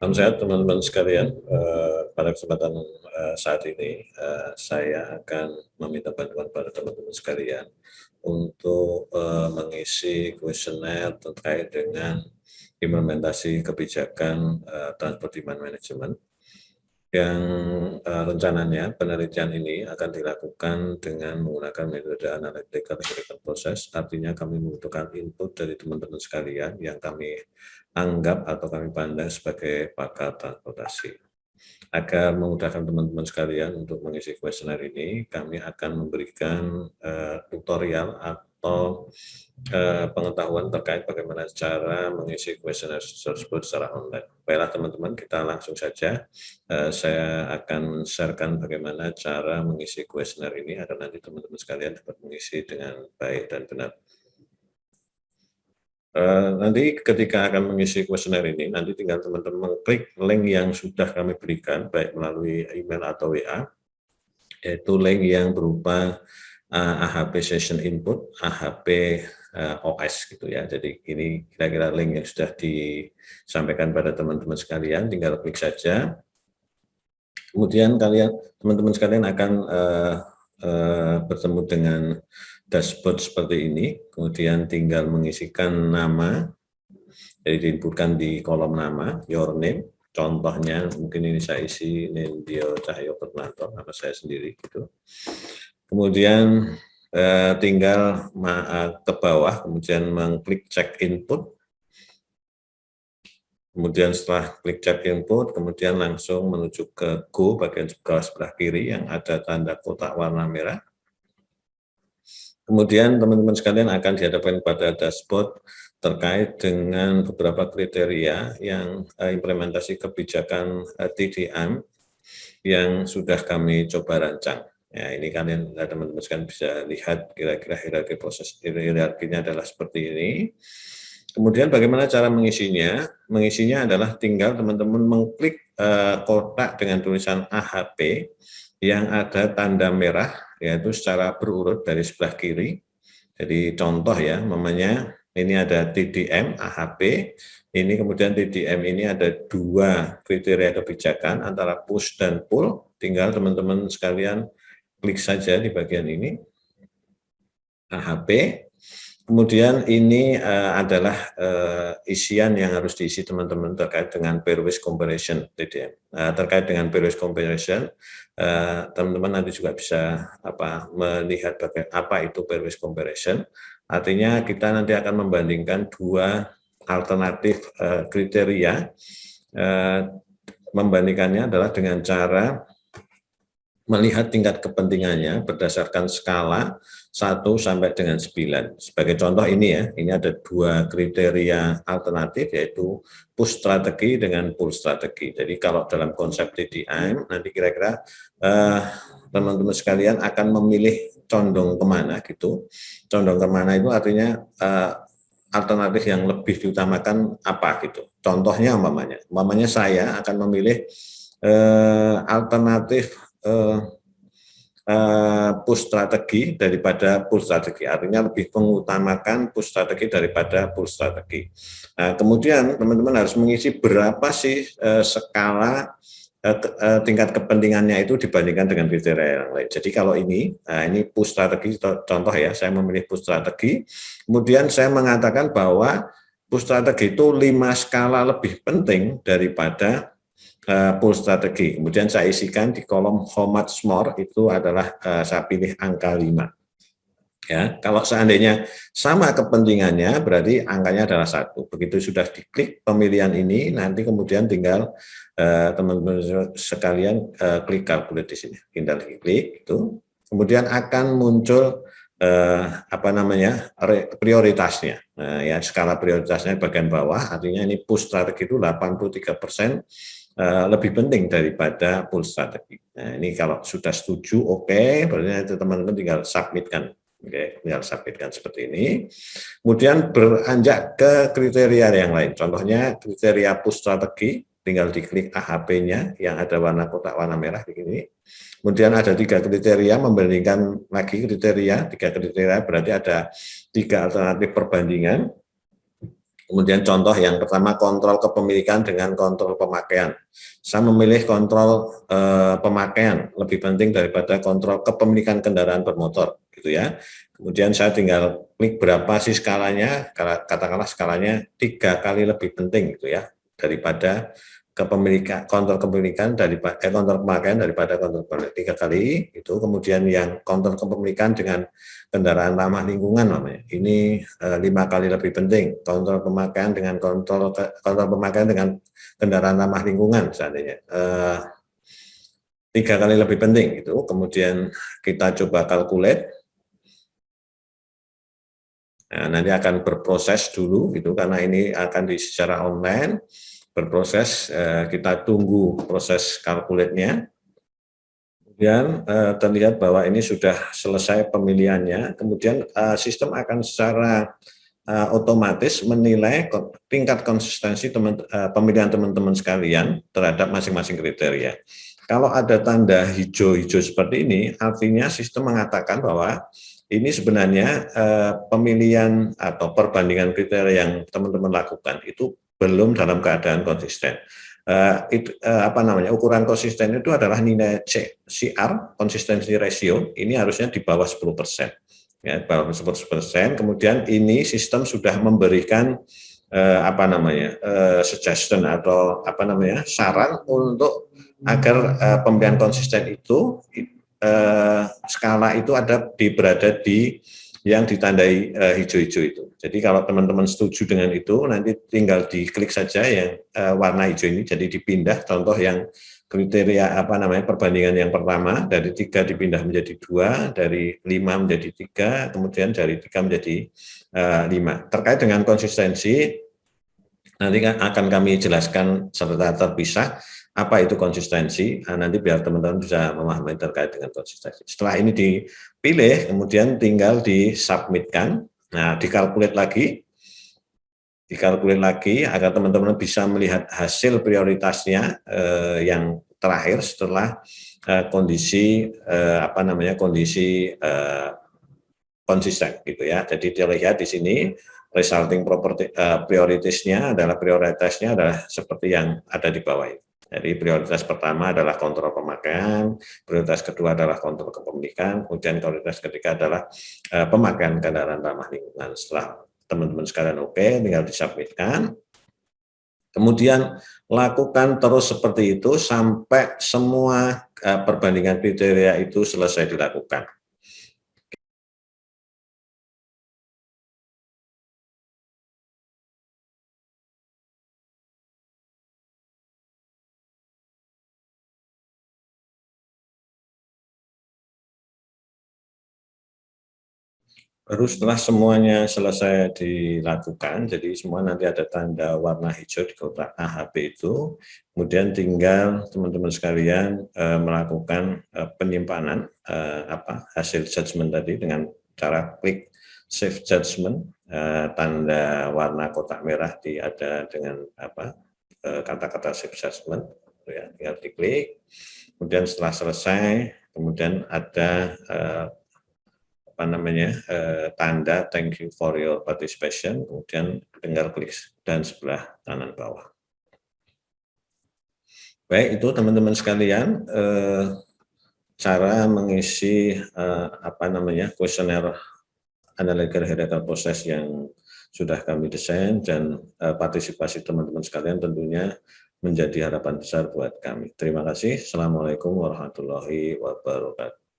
Salam sehat teman-teman sekalian. Pada kesempatan saat ini saya akan meminta bantuan pada teman-teman sekalian untuk mengisi kuesioner terkait dengan implementasi kebijakan transport demand management yang rencananya penelitian ini akan dilakukan dengan menggunakan metode analytical critical process. Artinya kami membutuhkan input dari teman-teman sekalian yang kami anggap atau kami pandang sebagai pakar transportasi. Agar memudahkan teman-teman sekalian untuk mengisi kuesioner ini, kami akan memberikan tutorial atau pengetahuan terkait bagaimana cara mengisi kuesioner tersebut secara online. Baiklah teman-teman, kita langsung saja. Saya akan sharekan bagaimana cara mengisi kuesioner ini agar nanti teman-teman sekalian dapat mengisi dengan baik dan benar. Nanti ketika akan mengisi kuesioner ini, nanti tinggal teman-teman klik link yang sudah kami berikan, baik melalui email atau WA, yaitu link yang berupa AHP Session Input, AHP OS gitu ya. Jadi ini kira-kira link yang sudah disampaikan pada teman-teman sekalian, tinggal klik saja. Kemudian teman-teman sekalian akan bertemu dengan dashboard seperti ini, kemudian tinggal mengisikan nama, jadi diinputkan di kolom nama, your name, contohnya mungkin ini saya isi Nindyo Cahyo Purnanto, nama saya sendiri gitu. Kemudian tinggal ke bawah, kemudian mengklik cek input. Kemudian setelah klik cek input, kemudian langsung menuju ke Go bagian bawah sebelah kiri yang ada tanda kotak warna merah. Kemudian teman-teman sekalian akan dihadapkan pada dashboard terkait dengan beberapa kriteria yang implementasi kebijakan TDM yang sudah kami coba rancang. Ya, ini kalian teman-teman sekalian bisa lihat kira-kira hierarki proses hierarkinya adalah seperti ini. Kemudian bagaimana cara mengisinya? Mengisinya adalah tinggal teman-teman mengklik kotak dengan tulisan AHP yang ada tanda merah, yaitu secara berurut dari sebelah kiri. Jadi contoh ya, namanya ini ada TDM, AHP, ini kemudian TDM ini ada dua kriteria kebijakan antara push dan pull, tinggal teman-teman sekalian klik saja di bagian ini, AHP. Kemudian ini adalah isian yang harus diisi teman-teman terkait dengan pairwise comparison TDM. Terkait dengan pairwise comparison, teman-teman nanti juga bisa melihat apa itu pairwise comparison. Artinya kita nanti akan membandingkan dua alternatif kriteria. Membandingkannya adalah dengan cara melihat tingkat kepentingannya berdasarkan skala 1 sampai dengan 9. Sebagai contoh ini ya, ini ada dua kriteria alternatif yaitu push strategi dengan pull strategi. Jadi kalau dalam konsep TDM nanti kira-kira teman-teman sekalian akan memilih condong kemana gitu. Condong kemana itu artinya alternatif yang lebih diutamakan apa gitu. Contohnya umpamanya saya akan memilih alternatif push strategi daripada pull strategi, artinya lebih mengutamakan push strategi daripada pull strategi. Nah, kemudian teman-teman harus mengisi berapa sih skala tingkat kepentingannya itu dibandingkan dengan kriteria yang lain. Jadi kalau ini push strategi, contoh ya, saya memilih push strategi, kemudian saya mengatakan bahwa push strategi itu 5 skala lebih penting daripada pull strategi. Kemudian saya isikan di kolom how much more, itu adalah saya pilih angka 5. Ya, kalau seandainya sama kepentingannya berarti angkanya adalah 1. Begitu sudah diklik pemilihan ini, nanti kemudian tinggal teman-teman sekalian klik calculate di sini. Tinggal klik itu, kemudian akan muncul prioritasnya. Nah, ya, skala prioritasnya bagian bawah, artinya ini push strategi itu 83% lebih penting daripada pull strategi. Nah, ini kalau sudah setuju, oke, berarti teman-teman tinggal submitkan. Oke, tinggal submitkan seperti ini. Kemudian beranjak ke kriteria yang lain. Contohnya kriteria push strategi, tinggal diklik AHP-nya yang ada warna kotak warna merah di sini. Kemudian ada 3 kriteria, membandingkan lagi kriteria, 3 kriteria berarti ada 3 alternatif perbandingan. Kemudian contoh yang pertama, kontrol kepemilikan dengan kontrol pemakaian. Saya memilih kontrol pemakaian lebih penting daripada kontrol kepemilikan kendaraan bermotor, gitu ya. Kemudian saya tinggal klik berapa sih skalanya, katakanlah skalanya 3 kali lebih penting, gitu ya, daripada kepemilikan, kontrol kepemilikan daripada kontrol pemakaian daripada kontrol kepemilikan 3 kali itu. Kemudian yang kontrol kepemilikan dengan kendaraan ramah lingkungan namanya. Ini 5 kali lebih penting. Kontrol pemakaian dengan kontrol pemakaian dengan kendaraan ramah lingkungan seandainya 3 kali lebih penting itu. Kemudian kita coba calculate. Nah, nanti akan berproses dulu gitu karena ini akan secara online berproses. Kita tunggu proses calculate-nya. Kemudian terlihat bahwa ini sudah selesai pemilihannya, kemudian sistem akan secara otomatis menilai tingkat konsistensi pemilihan teman-teman sekalian terhadap masing-masing kriteria. Kalau ada tanda hijau-hijau seperti ini, artinya sistem mengatakan bahwa ini sebenarnya pemilihan atau perbandingan kriteria yang teman-teman lakukan itu belum dalam keadaan konsisten. Ukuran konsisten itu adalah nilai CR, konsistensi ratio, ini harusnya di bawah 10%. Ya, bawah 10%. Kemudian ini sistem sudah memberikan suggestion atau saran untuk agar pemilihan konsisten itu skala itu berada di yang ditandai hijau-hijau itu. Jadi kalau teman-teman setuju dengan itu, nanti tinggal diklik saja yang warna hijau ini, jadi dipindah. Contoh yang kriteria perbandingan yang pertama, dari 3 dipindah menjadi 2, dari 5 menjadi 3, kemudian dari 3 menjadi 5. Terkait dengan konsistensi, nanti akan kami jelaskan serta terpisah apa itu konsistensi, nanti biar teman-teman bisa memahami terkait dengan konsistensi. Setelah ini dipilih, kemudian tinggal disubmitkan, dikalkulate lagi agar teman-teman bisa melihat hasil prioritasnya yang terakhir setelah kondisi konsisten gitu ya. Jadi dilihat di sini resulting prioritasnya adalah seperti yang ada di bawah ini. Jadi prioritas pertama adalah kontrol pemakaian, prioritas kedua adalah kontrol kepemilikan, kemudian prioritas ketiga adalah pemakaian kendaraan ramah lingkungan. Setelah teman-teman sekalian oke, tinggal disubmitkan. Kemudian lakukan terus seperti itu sampai semua perbandingan kriteria itu selesai dilakukan. Baru setelah semuanya selesai dilakukan, jadi semua nanti ada tanda warna hijau di kotak AHP itu, kemudian tinggal teman-teman sekalian melakukan penyimpanan hasil judgement tadi dengan cara klik save judgement, tanda warna kotak merah ada dengan kata-kata save judgement, ya, tinggal diklik, kemudian setelah selesai, kemudian ada tanda thank you for your participation, kemudian tinggal klik dan sebelah kanan bawah. Baik, itu teman-teman sekalian cara mengisi kuesioner analytical hierarchical process yang sudah kami desain, dan partisipasi teman-teman sekalian tentunya menjadi harapan besar buat kami. Terima kasih. Assalamualaikum warahmatullahi wabarakatuh.